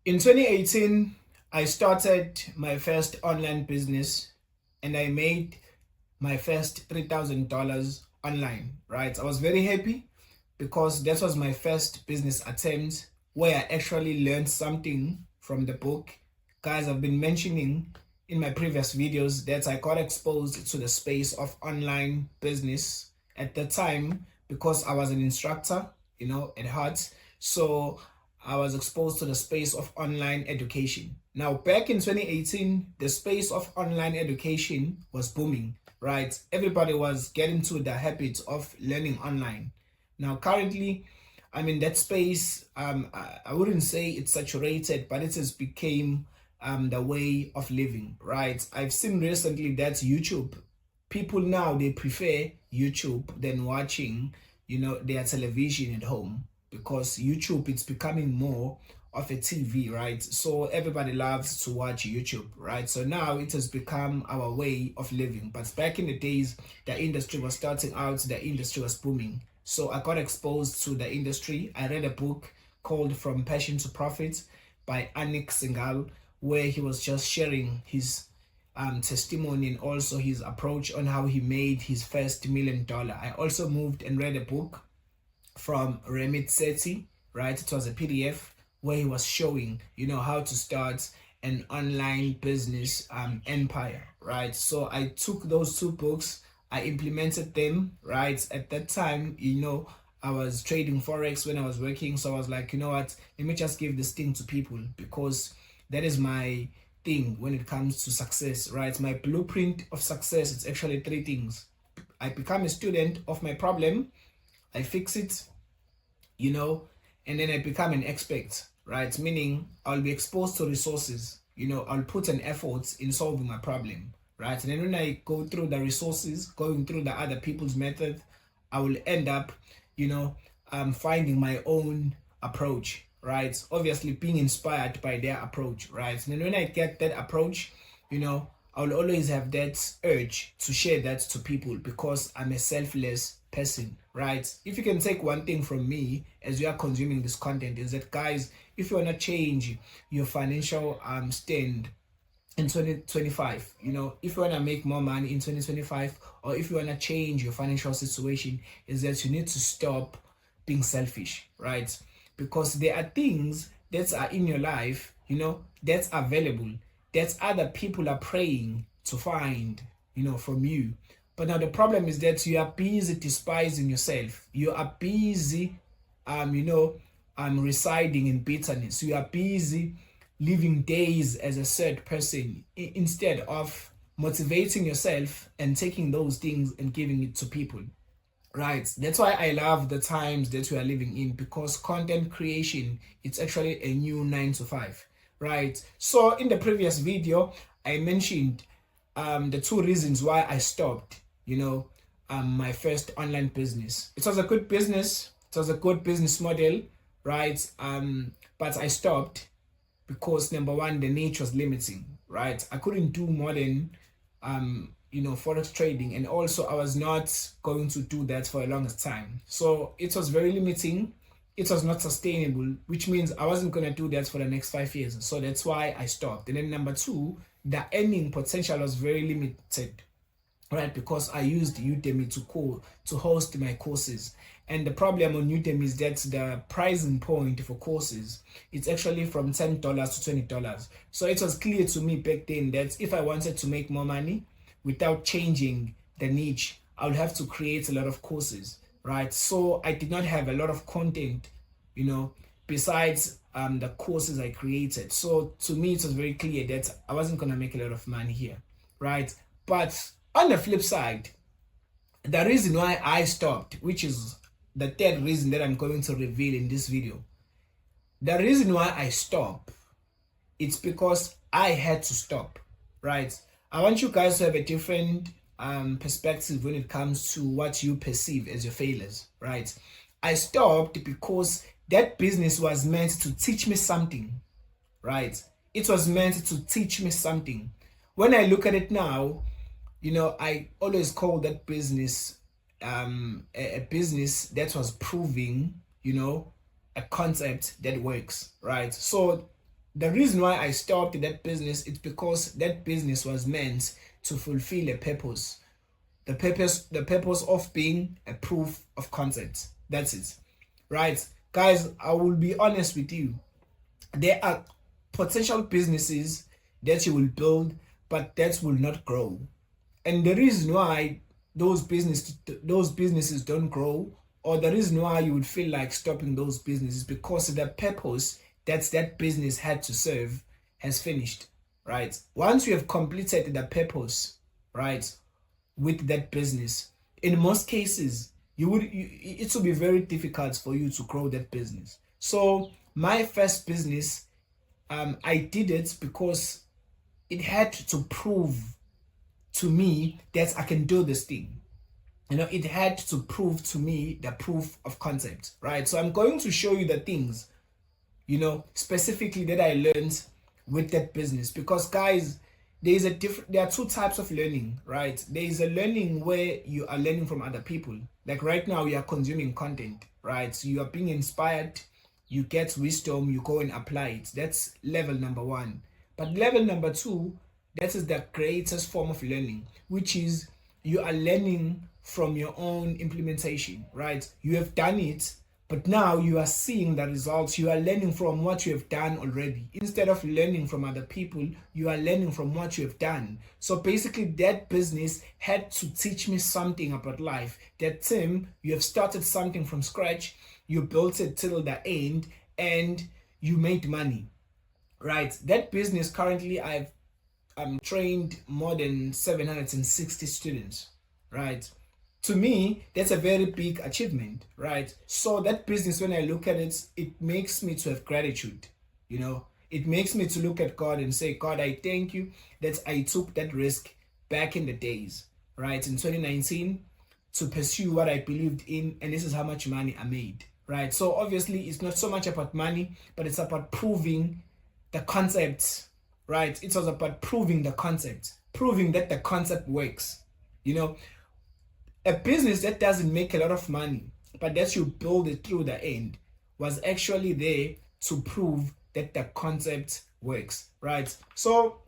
In 2018, I started my first online business and I made my first $3,000 online, right? I was very happy because that was my first business attempt where I actually learned something from the book. Guys, I've been mentioning in my previous videos that I got exposed to the space of online business at the time because I was an instructor, at heart. So I was exposed to the space of online education. Now, back in 2018, the space of online education was booming, right? Everybody was getting to the habit of learning online. Now, currently, I'm in that space. I wouldn't say it's saturated, but it has become the way of living, right? I've seen recently that YouTube, people now they prefer YouTube than watching, their television at home because YouTube it's becoming more of a TV, right? So everybody loves to watch YouTube, right? So now it has become our way of living. But back in the days, the industry was starting out, the industry was booming. So I got exposed to the industry. I read a book called From Passion to Profit by Anik Singhal, where he was just sharing his testimony and also his approach on how he made his first $1 million. I also moved and read a book from Remit Sethi, right? It was a PDF where he was showing, how to start an online business empire, right? So I took those two books, I implemented them, right? At that time, I was trading Forex when I was working. So I was like, you know what, let me just give this thing to people because that is my thing when it comes to success, right? My blueprint of success, it's actually three things. I become a student of my problem, I fix it, and then I become an expert, right? Meaning I'll be exposed to resources, I'll put an effort in solving my problem, right? And then when I go through the resources, going through the other people's method, I will end up, finding my own approach, right? Obviously being inspired by their approach, right? And then when I get that approach, I will always have that urge to share that to people because I'm a selfless person, right? If you can take one thing from me as you are consuming this content, is that guys, if you want to change your financial stand in 2025, if you want to make more money in 2025, or if you want to change your financial situation, is that you need to stop being selfish, right? Because there are things that are in your life, that's available, that other people are praying to find, from you. But now the problem is that you are busy despising yourself. You are busy, residing in bitterness. You are busy living days as a sad person instead of motivating yourself and taking those things and giving it to people. Right. That's why I love the times that we are living in because content creation, it's actually a new 9 to 5. Right. So in the previous video, I mentioned the two reasons why I stopped, my first online business. It was a good business. It was a good business model, right? But I stopped because number one, the niche was limiting, right? I couldn't do more than forex trading, and also I was not going to do that for a longest time. So it was very limiting. It was not sustainable, which means I wasn't going to do that for the next 5 years. So that's why I stopped. And then number two, the earning potential was very limited, right? Because I used Udemy to host my courses. And the problem on Udemy is that the pricing point for courses, it's actually from $10 to $20. So it was clear to me back then that if I wanted to make more money without changing the niche, I would have to create a lot of courses, right? So I did not have a lot of content, besides the courses I created. So to me, it was very clear that I wasn't going to make a lot of money here, right? But on the flip side, the reason why I stopped, which is the third reason that I'm going to reveal in this video, the reason why I stopped, it's because I had to stop, right? I want you guys to have a different perspective when it comes to what you perceive as your failures, right? I stopped because that business was meant to teach me something, right? It was meant to teach me something. When I look at it now, I always call that business a business that was proving, a concept that works, right? So the reason why I stopped that business is because that business was meant to fulfill a purpose. The purpose of being a proof of concept. That's it. Right? Guys, I will be honest with you. There are potential businesses that you will build, but that will not grow. And the reason why those businesses don't grow, or the reason why you would feel like stopping those businesses, because the purpose that business had to serve has finished. Right? Once you have completed the purpose, right, with that business, in most cases it will be very difficult for you to grow that business. So my first business, I did it because it had to prove to me that I can do this thing. It had to prove to me the proof of concept, right? So I'm going to show you the things, specifically that I learned with that business. Because guys, there are two types of learning, right? There is a learning where you are learning from other people. Like right now, we are consuming content, right? So you are being inspired, you get wisdom, you go and apply it. That's level number one. But level number two, that is the greatest form of learning, which is you are learning from your own implementation, right? You have done it, but now you are seeing the results. You are learning from what you have done already. Instead of learning from other people, you are learning from what you have done. So basically, that business had to teach me something about life. That Tim, you have started something from scratch, you built it till the end, and you made money, right? That business currently, I've trained more than 760 students, right? To me, that's a very big achievement, right? So that business, when I look at it, it makes me to have gratitude. It makes me to look at God and say, God, I thank you that I took that risk back in the days, right? In 2019, to pursue what I believed in, and this is how much money I made, right? So obviously, it's not so much about money, but it's about proving the concept, right? It was about proving the concept, proving that the concept works. A business that doesn't make a lot of money, but that you build it through the end, was actually there to prove that the concept works, right? So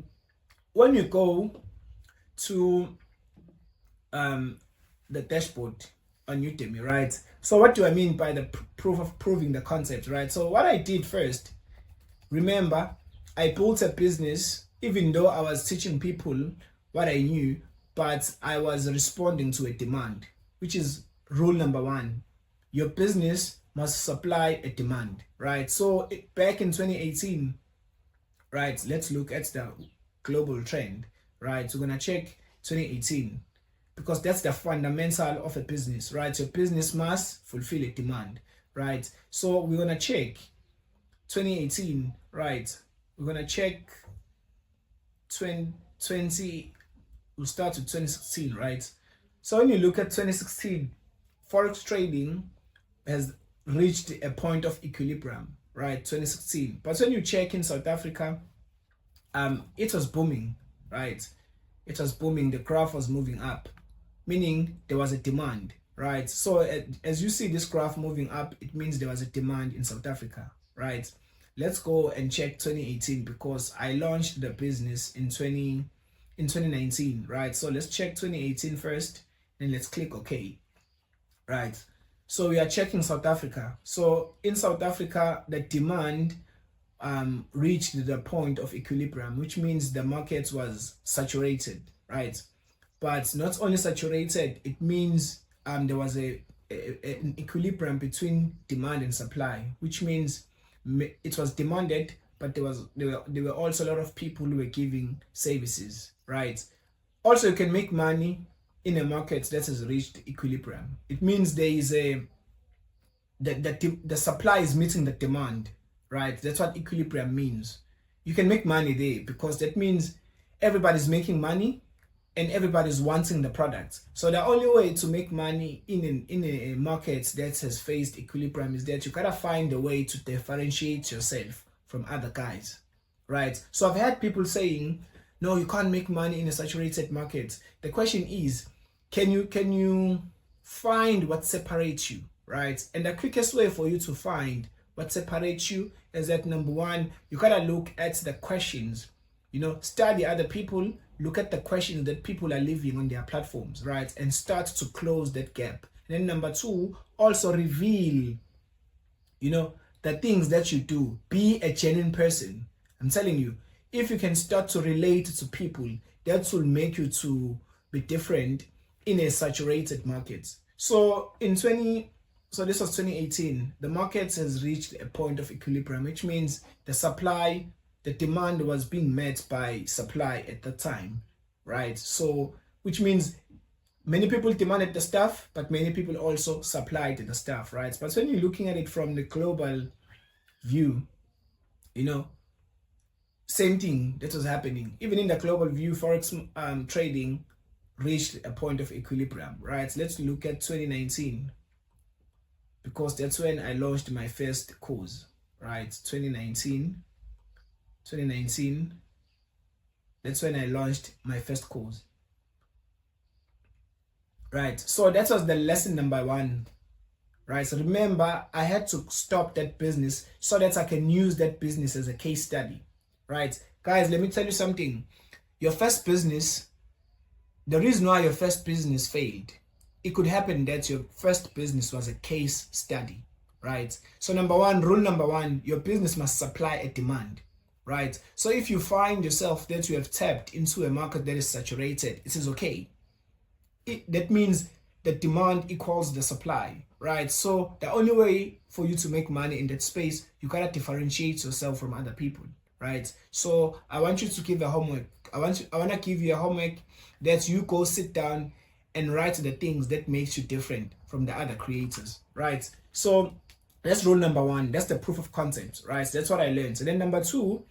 when you go to the dashboard on Udemy, right? So what do I mean by the proof of proving the concept, right? So what I did first, remember, I built a business even though I was teaching people what I knew, but I was responding to a demand, which is rule number one. Your business must supply a demand, right? So back in 2018, right, let's look at the global trend, right? So we're going to check 2018 because that's the fundamental of a business, right? Your business must fulfill a demand, right? So we're going to check 2018, right? We're going to check 2020. We'll start with 2016, right? So when you look at 2016, forex trading has reached a point of equilibrium, right? 2016. But when you check in South Africa, it was booming, right? It was booming. The graph was moving up, meaning there was a demand, right? So as you see this graph moving up, it means there was a demand in South Africa, right? Let's go and check 2018 because I launched the business in 2019, right? So let's check 2018 first, and let's click OK, right? So we are checking South Africa. So in South Africa, the demand reached the point of equilibrium, which means the market was saturated, right? But not only saturated, it means there was an equilibrium between demand and supply, which means it was demanded, but there were also a lot of people who were giving services, right? Also, you can make money in a market that has reached equilibrium. It means there is the supply is meeting the demand, right? That's what equilibrium means. You can make money there because that means everybody's making money and everybody's wanting the product. So the only way to make money in a market that has faced equilibrium is that you gotta find a way to differentiate yourself from other guys, right? So I've had people saying, no, you can't make money in a saturated market. The question is, can you find what separates you, right? And the quickest way for you to find What separates you is that, number one, you gotta look at the questions. Study other people, look at the questions that people are leaving on their platforms, right? And start to close that gap. And then number two, also reveal, the things that you do. Be a genuine person. I'm telling you, if you can start to relate to people, that will make you to be different in a saturated market. So this was 2018. The market has reached a point of equilibrium, which means the demand was being met by supply at the time, right? So, which means many people demanded the stuff, but many people also supplied the stuff, right? But when you're looking at it from the global view, same thing that was happening. Even in the global view, forex trading reached a point of equilibrium, right? Let's look at 2019, because that's when I launched my first course, right? 2019, that's when I launched my first course, right? So that was the lesson number one, right? So remember, I had to stop that business so that I can use that business as a case study, right? Guys, let me tell you something. Your first business, the reason why your first business failed, it could happen that your first business was a case study, right? So rule number one, your business must supply a demand, right? So if you find yourself that you have tapped into a market that is saturated, it is okay. That means the demand equals the supply, right? So the only way for you to make money in that space, you gotta differentiate yourself from other people, right? So I want you to give a homework. I want to give you a homework that you go sit down and write the things that makes you different from the other creators, right? So that's rule number one. That's the proof of concept, right? So that's what I learned. And then number two,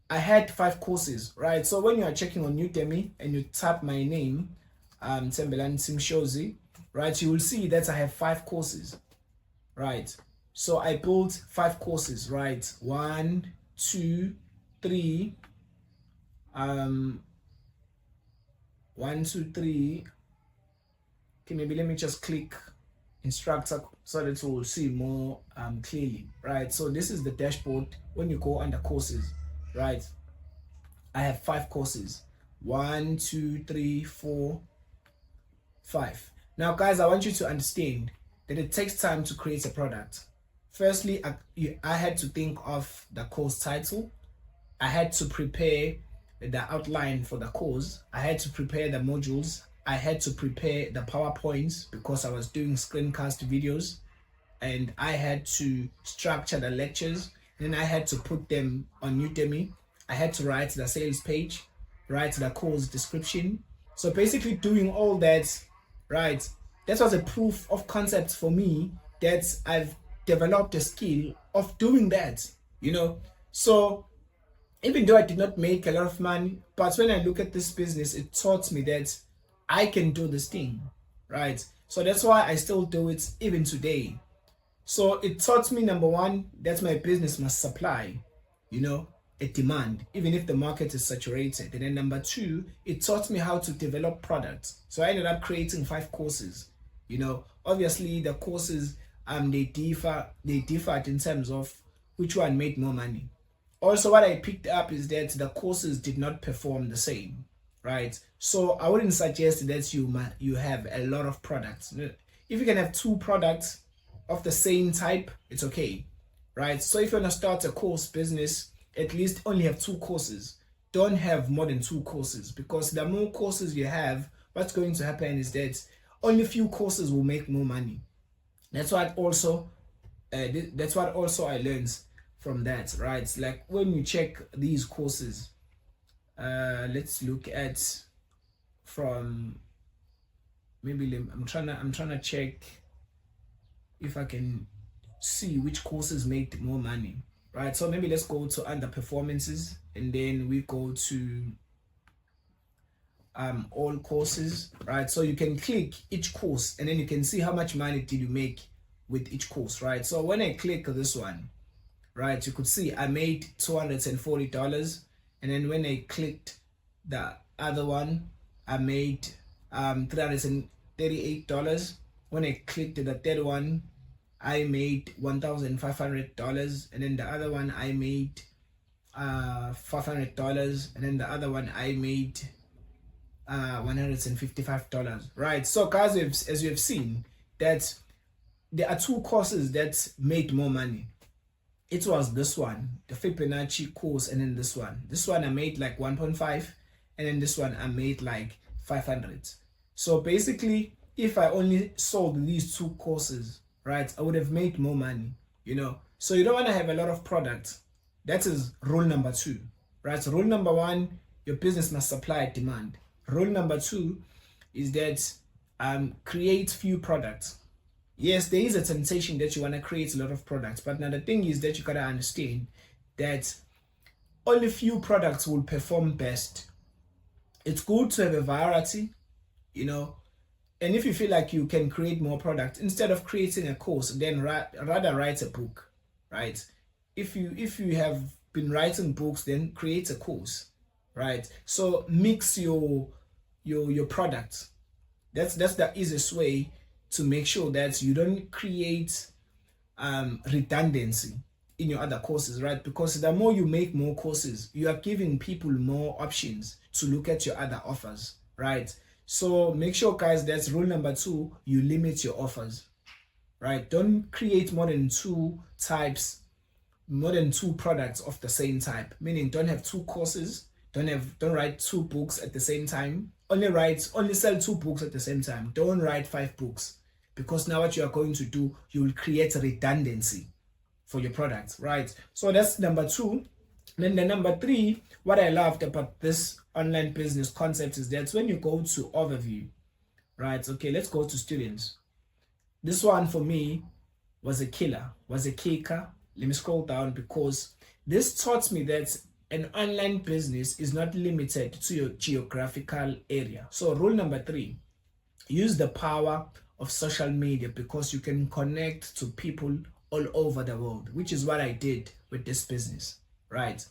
I had 5 courses, right? So when you are checking on Udemy and you tap my name, Tembelani Simshozi, right, you will see that I have 5 courses, right? So I built 5 courses, right? 1, 2, 3, 1, 2, 3. Okay, maybe let me just click instructor so that you will see more clearly, right? So this is the dashboard when you go under courses, right? I have 5 courses. 1, 2, 3, 4, 5. Now, guys, I want you to understand that it takes time to create a product. Firstly, I had to think of the course title. I had to prepare the outline for the course. I had to prepare the modules. I had to prepare the PowerPoints because I was doing screencast videos, and I had to structure the lectures, and then I had to put them on Udemy. I had to write the sales page, write the course description. So basically doing all that, right? That was a proof of concept for me that I've developed a skill of doing that, So even though I did not make a lot of money, but when I look at this business, it taught me that I can do this thing, right? So that's why I still do it even today. So it taught me, number one, that my business must supply, a demand, even if the market is saturated. And then number two, it taught me how to develop products. So I ended up creating 5 courses. Obviously the courses they differed in terms of which one made more money. Also, what I picked up is that the courses did not perform the same, right? So I wouldn't suggest that you have a lot of products. If you can have 2 products of the same type, it's okay, right? So if you want to start a course business, at least only have 2 courses. Don't have more than 2 courses, because the more courses you have, what's going to happen is that only few courses will make more money. That's what also I learned from that, right? Like when you check these courses, let's look at from maybe I'm trying to check if I can see which courses made more money, right? So maybe let's go to underperformances, and then we go to all courses, right? So you can click each course and then you can see how much money did you make with each course, right? So when I click this one, right, you could see I made $240, and then when I clicked the other one, I made $338. When I clicked the third one, I made $1,500, and then the other one I made $500, and then the other one I made $155, right? So guys, as you have seen, that there are two courses that made more money. It was this one, the Fibonacci course, and then this one. This one I made like 1.5, and then this one I made like 500. So basically, if I only sold these two courses, right, I would have made more money, you know. So you don't want to have a lot of products. That is rule number 2, right? So rule number 1, your business must supply demand. Rule number 2 is that create few products. Yes, there is a temptation that you want to create a lot of products, but now the thing is that you gotta understand that only few products will perform best. It's good to have a variety, you know, and if you feel like you can create more products, instead of creating a course, then rather write a book, right? If you have been writing books, then create a course, right? So mix your products. That's the easiest way to make sure that you don't create redundancy in your other courses, right? Because the more you make more courses, you are giving people more options to look at your other offers, right? So make sure, guys, that's rule number 2, you limit your offers, right? Don't create more than two products of the same type, meaning don't have 2 courses, don't write 2 books at the same time, only sell 2 books at the same time. Don't write 5 books, because now what you are going to do, you will create redundancy for your products, right? So that's number 2. Then the number 3, what I loved about this online business concept is that when you go to overview, right? Okay, let's go to students. This one for me was a kicker. Let me scroll down, because this taught me that an online business is not limited to your geographical area. So rule number 3, use the power of social media, because you can connect to people all over the world, which is what I did with this business, right?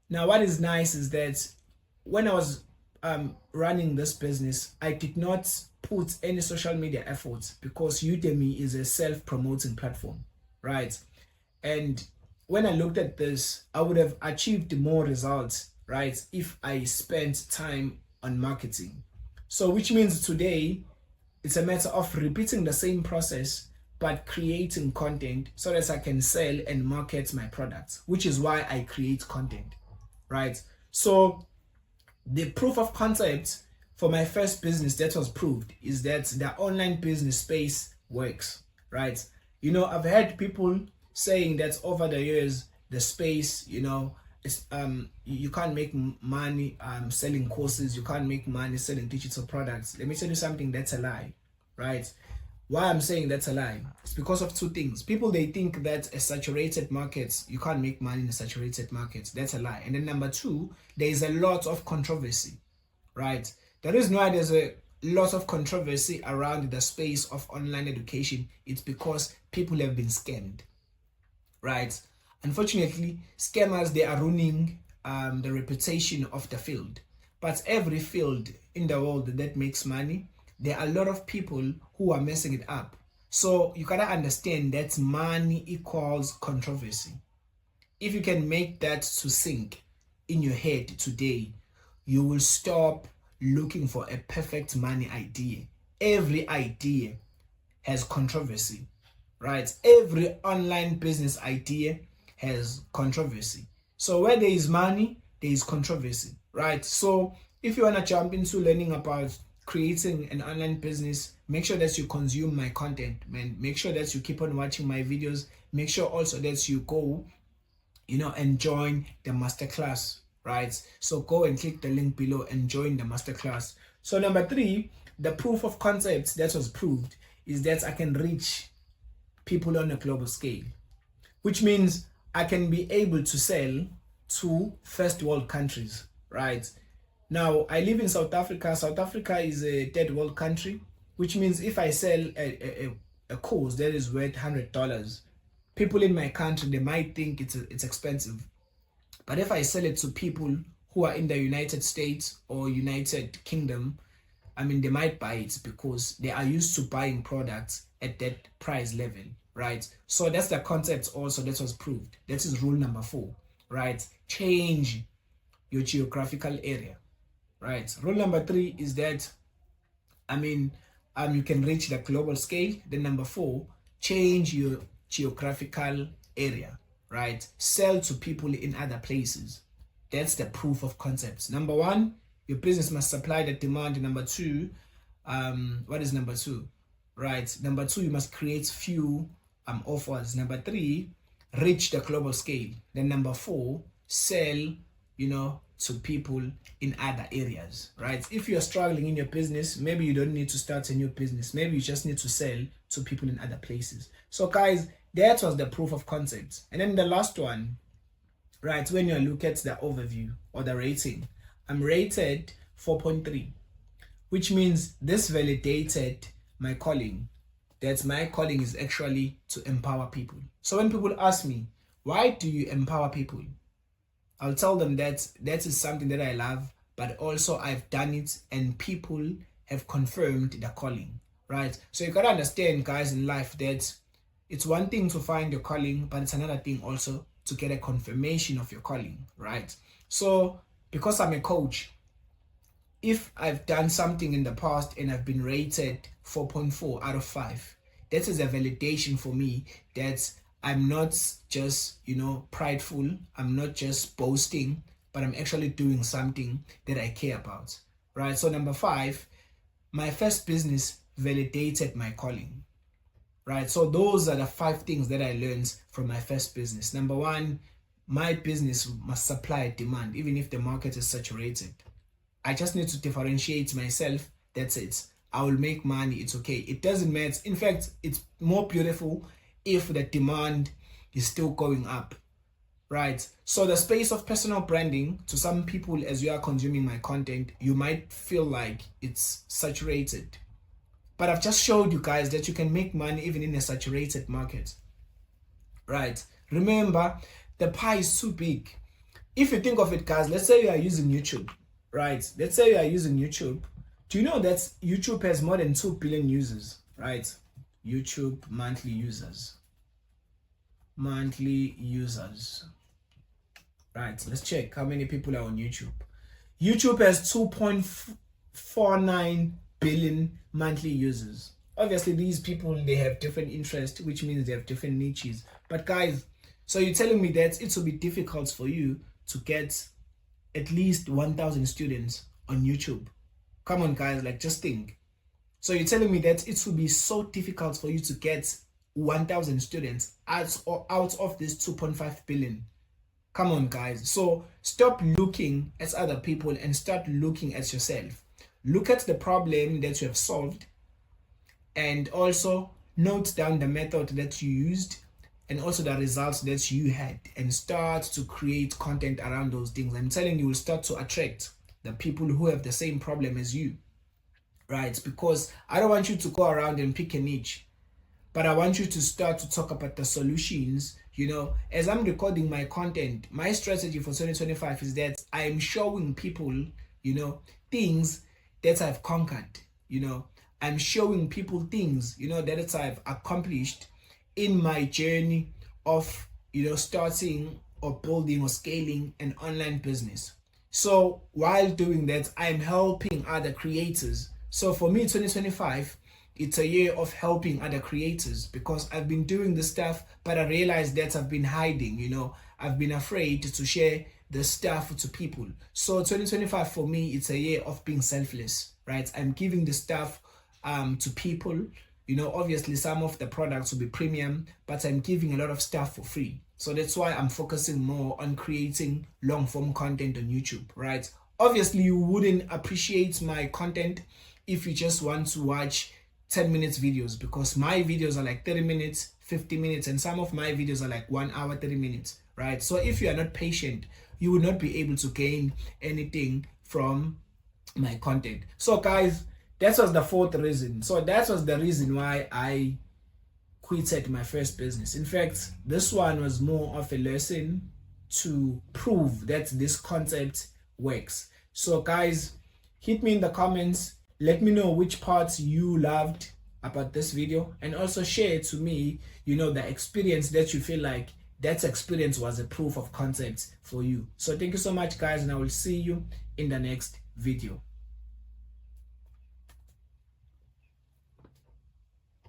Now, what is nice is that when I was running this business, I did not put any social media efforts, because Udemy is a self-promoting platform, right? And when I looked at this, I would have achieved more results, right, if I spent time on marketing. So which means today it's a matter of repeating the same process, but creating content so that I can sell and market my products, which is why I create content, right? So the proof of concept for my first business that was proved is that the online business space works, right? You know, I've had people saying that over the years, the space, you know, it's, you can't make money selling courses, you can't make money selling digital products. Let me tell you something, that's a lie, right? Why I'm saying that's a lie? It's because of 2 things. People, they think that a saturated market, you can't make money in a saturated market. That's a lie. And then number 2, there is a lot of controversy, right? The reason why there's a lot of controversy around the space of online education, it's because people have been scammed, right? Unfortunately, scammers, they are ruining the reputation of the field. But every field in the world that makes money, there are a lot of people who are messing it up. So you gotta understand that money equals controversy. If you can make that to sink in your head today, you will stop looking for a perfect money idea. Every idea has controversy, right? Every online business idea has controversy. So where there is money, there is controversy, right? So if you want to jump into learning about creating an online business, make sure that you consume my content, man. Make sure that you keep on watching my videos. Make sure also that you go, you know, and join the masterclass, right? So go and click the link below and join the masterclass. So number 3, the proof of concept that was proved is that I can reach people on a global scale, which means I can be able to sell to first world countries, right? Now, I live in South Africa. South Africa is a third world country, which means if I sell a course that is worth $100, people in my country, they might think it's expensive. But if I sell it to people who are in the United States or United Kingdom, I mean, they might buy it because they are used to buying products at that price level. right? So that's the concept also that was proved. That is rule number 4, right? Change your geographical area, right? Rule number 3 is that, you can reach the global scale. Then number 4, change your geographical area, right? Sell to people in other places. That's the proof of concepts. Number 1, your business must supply the demand. Number 2, what is number 2? Right. Number 2, you must create few offers. Number 3, reach the global scale. Then number 4, sell, to people in other areas, right? If you're struggling in your business, maybe you don't need to start a new business. Maybe you just need to sell to people in other places. So guys, that was the proof of concept. And then the last one, right, when you look at the overview or the rating, I'm rated 4.3, which means this validated my calling. That my calling is actually to empower people. So when people ask me, why do you empower people? I'll tell them that is something that I love, but also I've done it and people have confirmed the calling, right? So you gotta understand, guys, in life that it's one thing to find your calling, but it's another thing also to get a confirmation of your calling, right? So because I'm a coach, if I've done something in the past and I've been rated 4.4 out of 5, that is a validation for me that I'm not just, prideful. I'm not just boasting, but I'm actually doing something that I care about, right? So number 5, my first business validated my calling, right? So those are the 5 things that I learned from my first business. Number 1, my business must supply demand, even if the market is saturated. I just need to differentiate myself. That's it. I will make money. It's okay. It doesn't matter. In fact, it's more beautiful if the demand is still going up, right? So the space of personal branding, to some people, as you are consuming my content, you might feel like it's saturated. But I've just showed you guys that you can make money even in a saturated market, right? Remember, the pie is too big. If you think of it, guys, let's say you are using YouTube, right? Let's say you are using YouTube. Do you know that YouTube has more than 2 billion users, right? YouTube monthly users. Right, let's check how many people are on YouTube. YouTube has 2.49 billion monthly users. Obviously, these people, they have different interests, which means they have different niches. But guys, so you're telling me that it will be difficult for you to get at least 1,000 students on YouTube? Come on, guys, just think. So you're telling me that it will be so difficult for you to get 1,000 students out of this 2.5 billion? Come on, guys. So stop looking at other people and start looking at yourself. Look at the problem that you have solved and also note down the method that you used and also the results that you had, and start to create content around those things. I'm telling you, will start to attract the people who have the same problem as you, right? Because I don't want you to go around and pick a niche, but I want you to start to talk about the solutions. As I'm recording my content, my strategy for 2025 is that I am showing people, things that I've conquered. I'm showing people things, that I've accomplished in my journey of, starting or building or scaling an online business. So while doing that, I'm helping other creators. So for me, 2025, it's a year of helping other creators, because I've been doing this stuff, but I realized that I've been hiding, I've been afraid to share the stuff to people. So 2025 for me, it's a year of being selfless, right? I'm giving the stuff to people. Obviously some of the products will be premium, but I'm giving a lot of stuff for free. So that's why I'm focusing more on creating long form content on YouTube, right? Obviously you wouldn't appreciate my content if you just want to watch 10 minutes videos, because my videos are like 30 minutes, 50 minutes, and some of my videos are like 1 hour, 30 minutes, right? So if you are not patient, you will not be able to gain anything from my content. So guys, that was the 4th reason. So that was the reason why I quitted my first business. In fact, this one was more of a lesson to prove that this concept works. So guys, hit me in the comments. Let me know which parts you loved about this video, and also share to me, the experience that you feel like that experience was a proof of concept for you. So thank you so much, guys, and I will see you in the next video.